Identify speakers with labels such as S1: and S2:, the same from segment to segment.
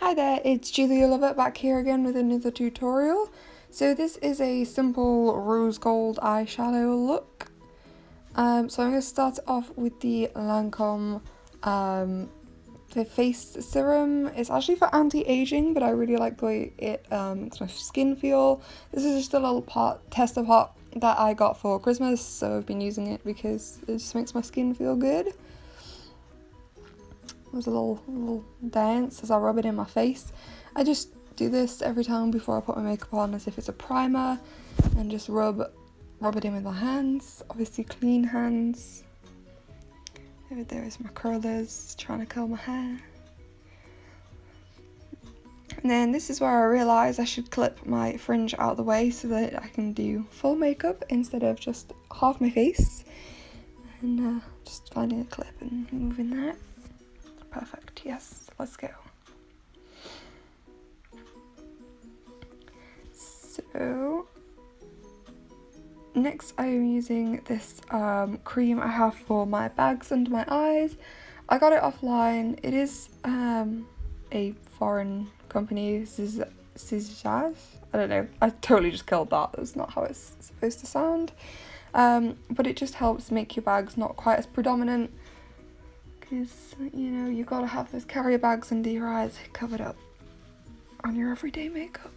S1: Hi there, it's Julia Lovett back here again with another tutorial. So this is a simple rose gold eyeshadow look. So I'm going to start off with the Lancome the face serum. It's actually for anti-aging, but I really like the way it makes my skin feel. This is just a little tester pot that I got for Christmas, so I've been using it because it just makes my skin feel good. There's a little dance as I rub it in my face. I just do this every time before I put my makeup on as if it's a primer, and just rub it in with my hands, obviously clean hands. Over there is my curlers, trying to curl my hair. And then this is where I realised I should clip my fringe out of the way so that I can do full makeup instead of just half my face. And just finding a clip and moving that. Perfect, yes, let's go. So, next I am using this cream I have for my bags under my eyes. I got it offline. It is a foreign company, Sizjaz. I don't know, I totally just killed that. That's not how it's supposed to sound. But it just helps make your bags not quite as predominant. Because, you know, you gotta have those carrier bags under your eyes covered up on your everyday makeup.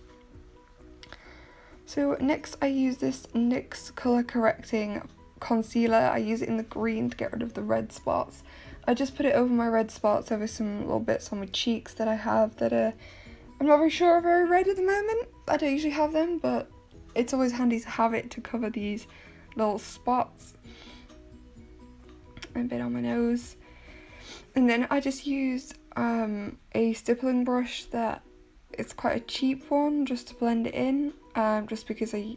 S1: So next I use this NYX colour correcting concealer. I use it in the green to get rid of the red spots. I just put it over my red spots, over some little bits on my cheeks that I have that are, I'm not very sure are very red at the moment. I don't usually have them, but it's always handy to have it to cover these little spots. And a bit on my nose. And then I just used a stippling brush that it's quite a cheap one just to blend it in, just because I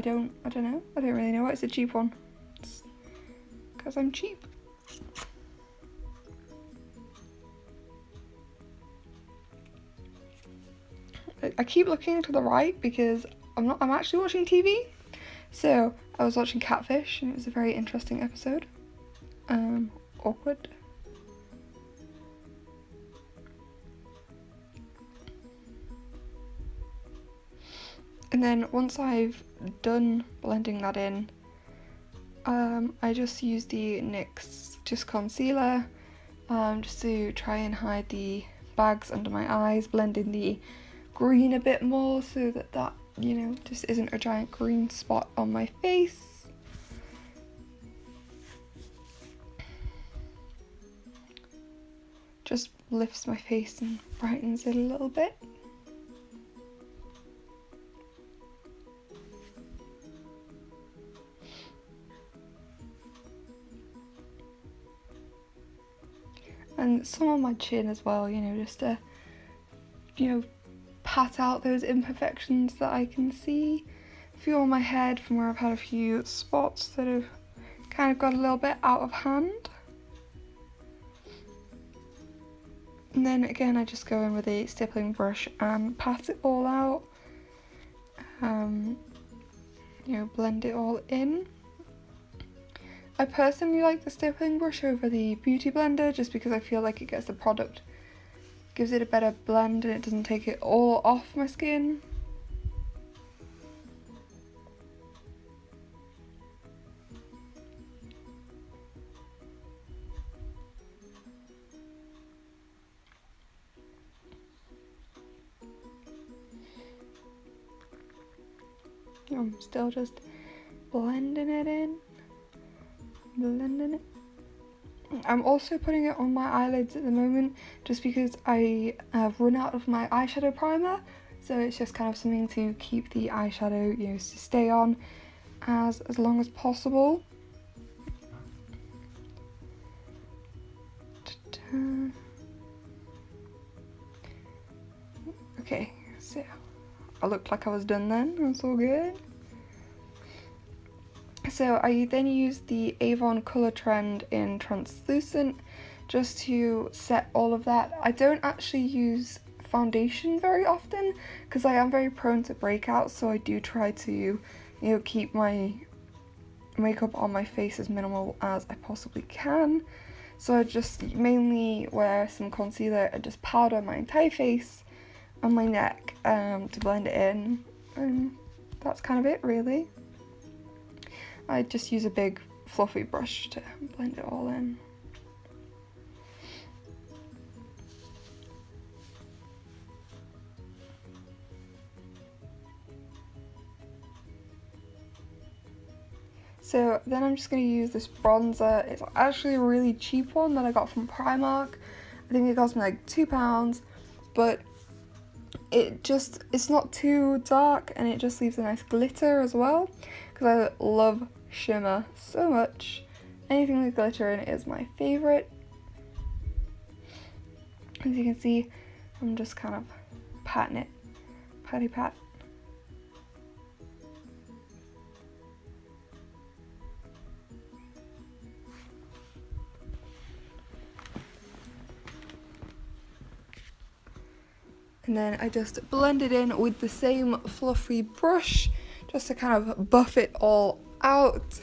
S1: don't really know why it's a cheap one. It's because I'm cheap. I keep looking to the right because I'm actually watching TV. So I was watching Catfish and it was a very interesting episode. Awkward. And then once I've done blending that in, I just use the NYX just concealer, just to try and hide the bags under my eyes, blend in the green a bit more so that you know, just isn't a giant green spot on my face. Just lifts my face and brightens it a little bit. And some on my chin as well, you know, just to, you know, pat out those imperfections that I can see. A few on my head from where I've had a few spots that have kind of got a little bit out of hand. And then again I just go in with a stippling brush and pat it all out, you know, blend it all in. I personally like the stippling brush over the beauty blender just because I feel like it gets the product, gives it a better blend and it doesn't take it all off my skin. I'm still just blending it in, blending it. I'm also putting it on my eyelids at the moment just because I have run out of my eyeshadow primer, so it's just kind of something to keep the eyeshadow, you know, to stay on as long as possible. Okay, so I looked like I was done then, that's all good. So I then use the Avon Colour Trend in Translucent just to set all of that. I don't actually use foundation very often because I am very prone to breakouts, so I do try to, you know, keep my makeup on my face as minimal as I possibly can. So I just mainly wear some concealer and just powder my entire face and my neck to blend it in, and that's kind of it really. I just use a big fluffy brush to blend it all in. So then I'm just going to use this bronzer. It's actually a really cheap one that I got from Primark. I think it cost me like £2, but it's not too dark and it just leaves a nice glitter as well, because I love shimmer so much. Anything with glitter in it is my favourite. As you can see, I'm just kind of patting it, patty pat. And then I just blend it in with the same fluffy brush, just to kind of buff it all out.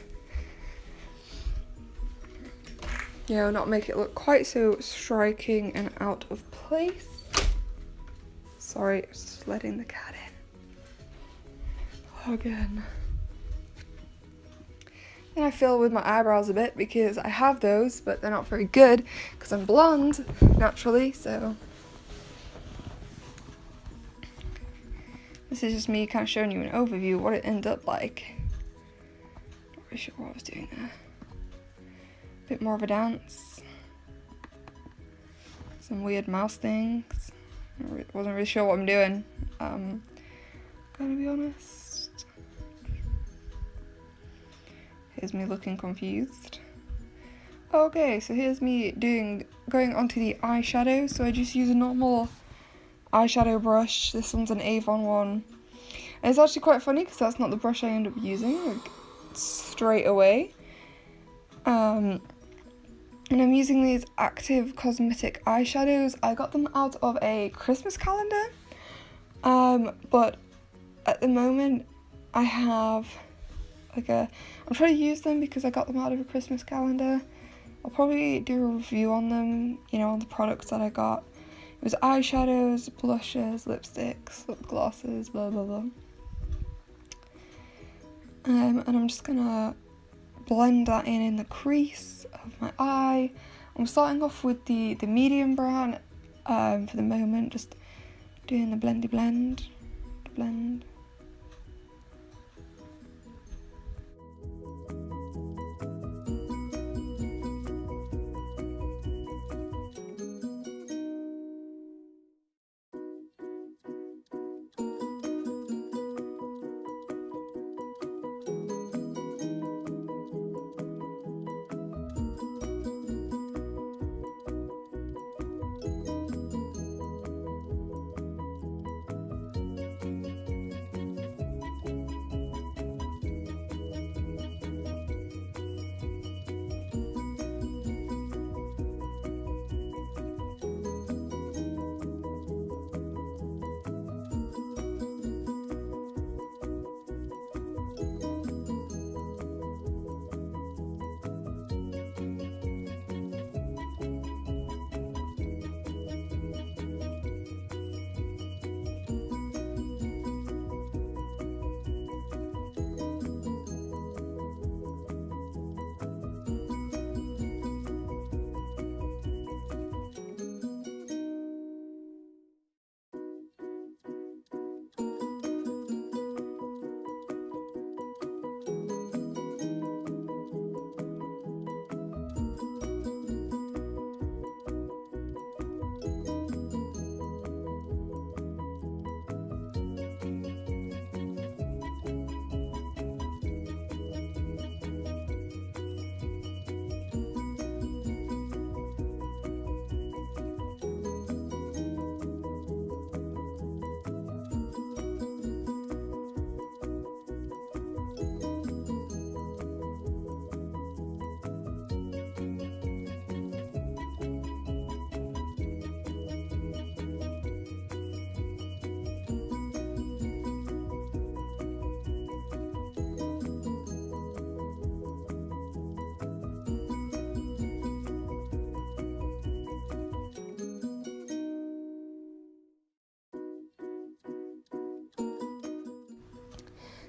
S1: You know, not make it look quite so striking and out of place. Sorry, just letting the cat in. Again. And I fill with my eyebrows a bit because I have those, but they're not very good because I'm blonde naturally, so. This is just me kind of showing you an overview of what it ended up like. Not really sure what I was doing there. A bit more of a dance. Some weird mouse things. Wasn't really sure what I'm doing. Gonna be honest. Here's me looking confused. Okay, so here's me going onto the eyeshadow. So I just use a normal eyeshadow brush. This one's an Avon one. And it's actually quite funny because that's not the brush I end up using, like, straight away. And I'm using these Active Cosmetic eyeshadows. I got them out of a Christmas calendar. But at the moment I have like I'm trying to use them because I got them out of a Christmas calendar. I'll probably do a review on them, you know, on the products that I got. It was eyeshadows, blushes, lipsticks, lip glosses, blah blah blah. And I'm just gonna blend that in the crease of my eye. I'm starting off with the medium brown for the moment, just doing the blend.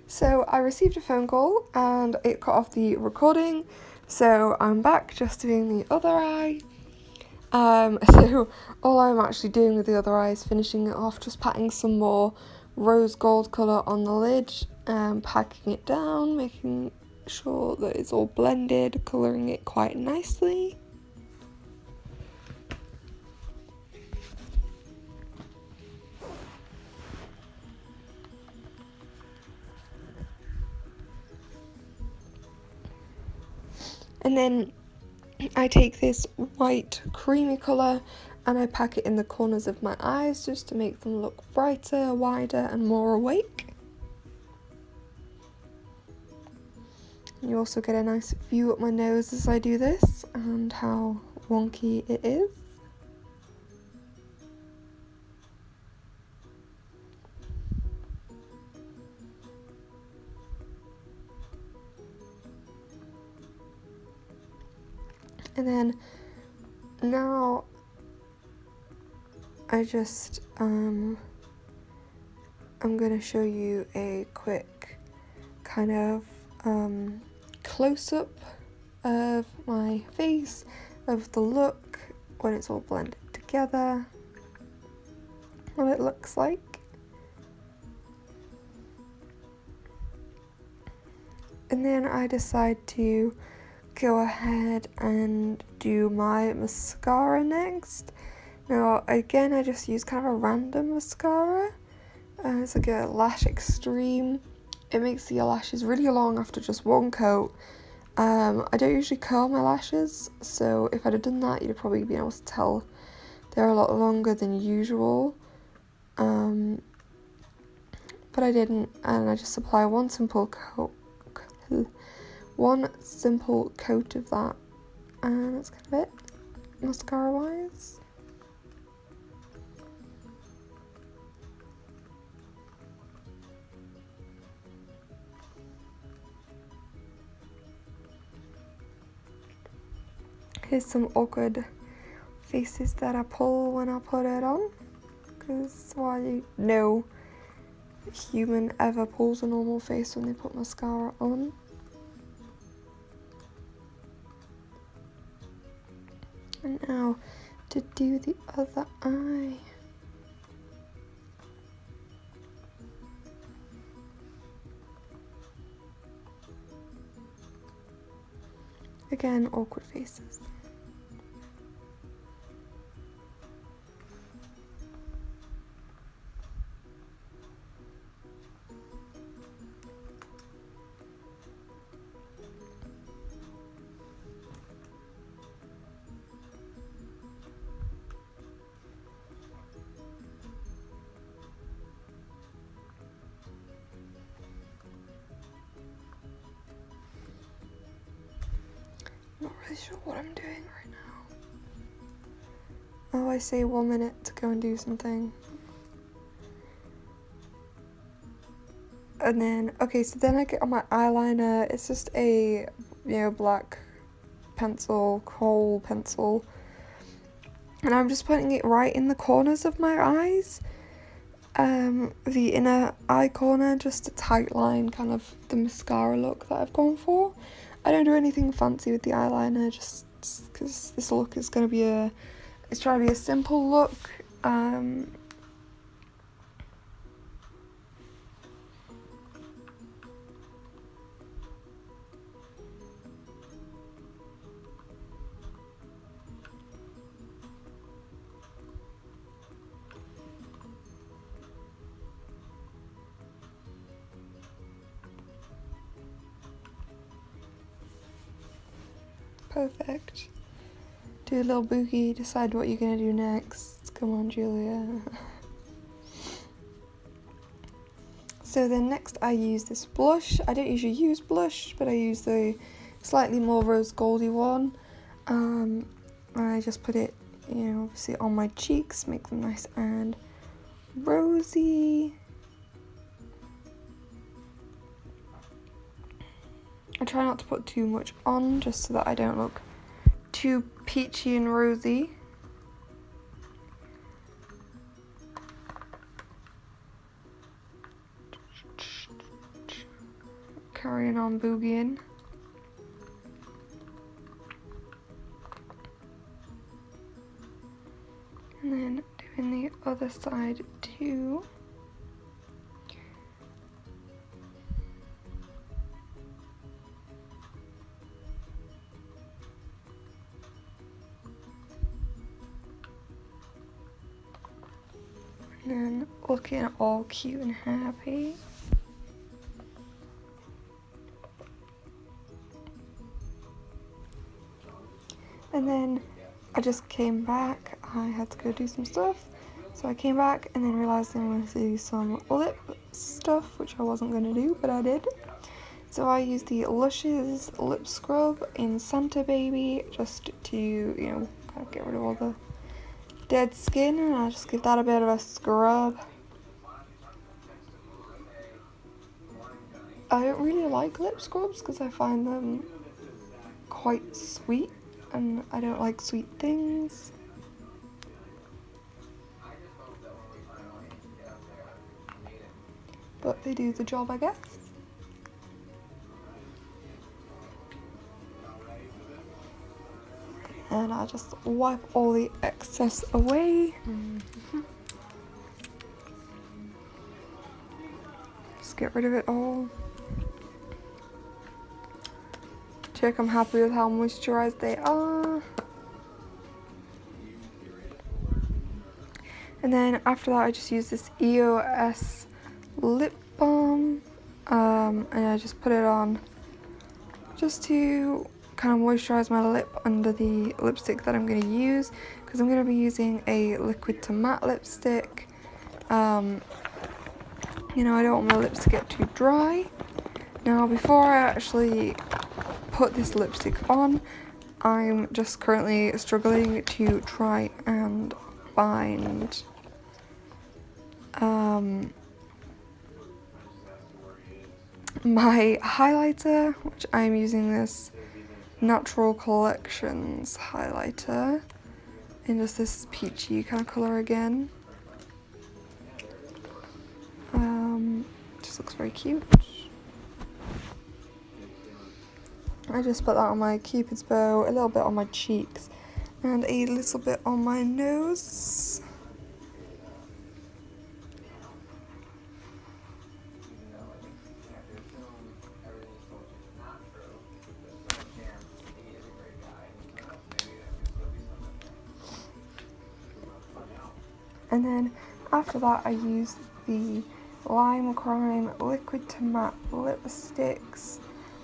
S1: So I received a phone call and it cut off the recording, so I'm back just doing the other eye. So all I'm actually doing with the other eye is finishing it off, just patting some more rose gold colour on the lid, packing it down, making sure that it's all blended, colouring it quite nicely. And then I take this white creamy colour and I pack it in the corners of my eyes just to make them look brighter, wider and more awake. You also get a nice view at my nose as I do this and how wonky it is. And then now I just I'm going to show you a quick kind of close-up of my face, of the look when it's all blended together, what it looks like. And then I decide to go ahead and do my mascara next. Now again, I just use kind of a random mascara. It's like a Lash Extreme. It makes the lashes really long after just one coat. I don't usually curl my lashes, so if I'd have done that, you'd have probably been able to tell they're a lot longer than usual. But I didn't, and I just apply one simple coat of that, and that's kind of it, mascara wise. Here's some awkward faces that I pull when I put it on, because why no human ever pulls a normal face when they put mascara on. And now to do the other eye. Again, awkward faces. Not really sure what I'm doing right now. Oh, I say 1 minute to go and do something. And then, okay, so then I get on my eyeliner. It's just a, black pencil, kohl pencil. And I'm just putting it right in the corners of my eyes. The inner eye corner, just a tight line, kind of the mascara look that I've gone for. I don't do anything fancy with the eyeliner, just because this look is going to be it's trying to be a simple look. Perfect. Do a little boogie, decide what you're gonna do next. Come on, Julia. So then next I use this blush. I don't usually use blush, but I use the slightly more rose goldy one. I just put it, obviously on my cheeks, make them nice and rosy. I try not to put too much on, just so that I don't look too peachy and rosy. carrying on boogieing. And then doing the other side too. And then looking all cute and happy. And then I just came back. I had to go do some stuff. So I came back and then realised I wanted to do some lip stuff, which I wasn't going to do, but I did. So I used the Lush's lip scrub in Santa Baby just to, you know, kind of get rid of all the dead skin, and I'll just give that a bit of a scrub. I don't really like lip scrubs because I find them quite sweet, and I don't like sweet things. But they do the job, I guess. And I just wipe all the excess away. Just get rid of it all. Check I'm happy with how moisturized they are. And then after that I just use this EOS lip balm. And I just put it on just to kind of moisturize my lip under the lipstick that I'm going to use, because I'm going to be using a liquid to matte lipstick. You know, I don't want my lips to get too dry. Now before I actually put this lipstick on, I'm just currently struggling to try and find my highlighter, which I'm using this Natural Collections highlighter in just this peachy kind of colour again. Just looks very cute. I just put that on my cupid's bow, a little bit on my cheeks, and a little bit on my nose. And then after that I used the Lime Crime Liquid to Matte lipsticks,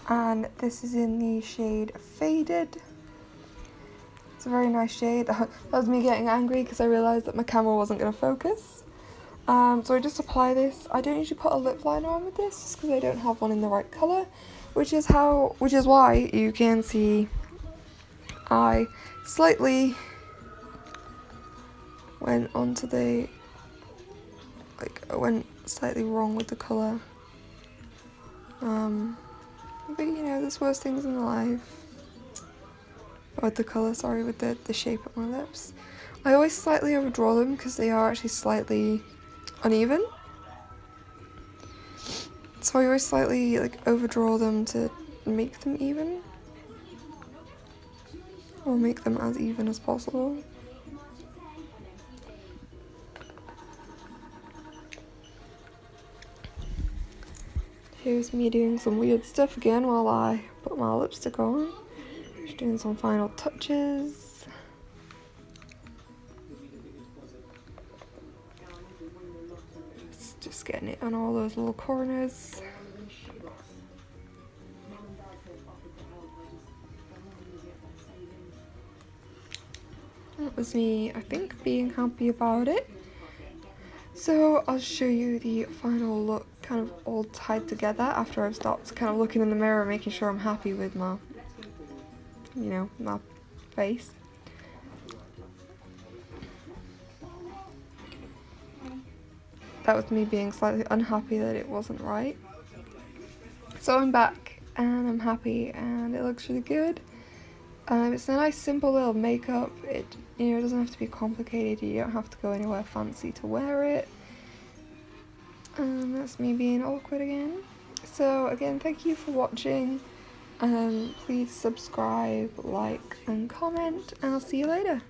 S1: and this is in the shade Faded. It's a very nice shade. That was me getting angry because I realised that my camera wasn't going to focus. So I just apply this. I don't usually put a lip liner on with this just because I don't have one in the right colour, which is why you can see I slightly went onto the, I went slightly wrong with the colour. But you know, there's worse things in life. With the colour, sorry, with the shape of my lips. I always slightly overdraw them because they are actually slightly uneven. So I always slightly overdraw them to make them even. Or make them as even as possible. Here's me doing some weird stuff again while I put my lipstick on. Just doing some final touches. Just getting it on all those little corners. That was me, I think, being happy about it. So I'll show you the final look kind of all tied together after I've stopped kind of looking in the mirror, making sure I'm happy with my, you know, my face. That was me being slightly unhappy that it wasn't right. So I'm back and I'm happy and it looks really good. It's a nice simple little makeup. It doesn't have to be complicated. You don't have to go anywhere fancy to wear it. That's me being awkward again. So again, thank you for watching. Please subscribe, like and comment, and I'll see you later.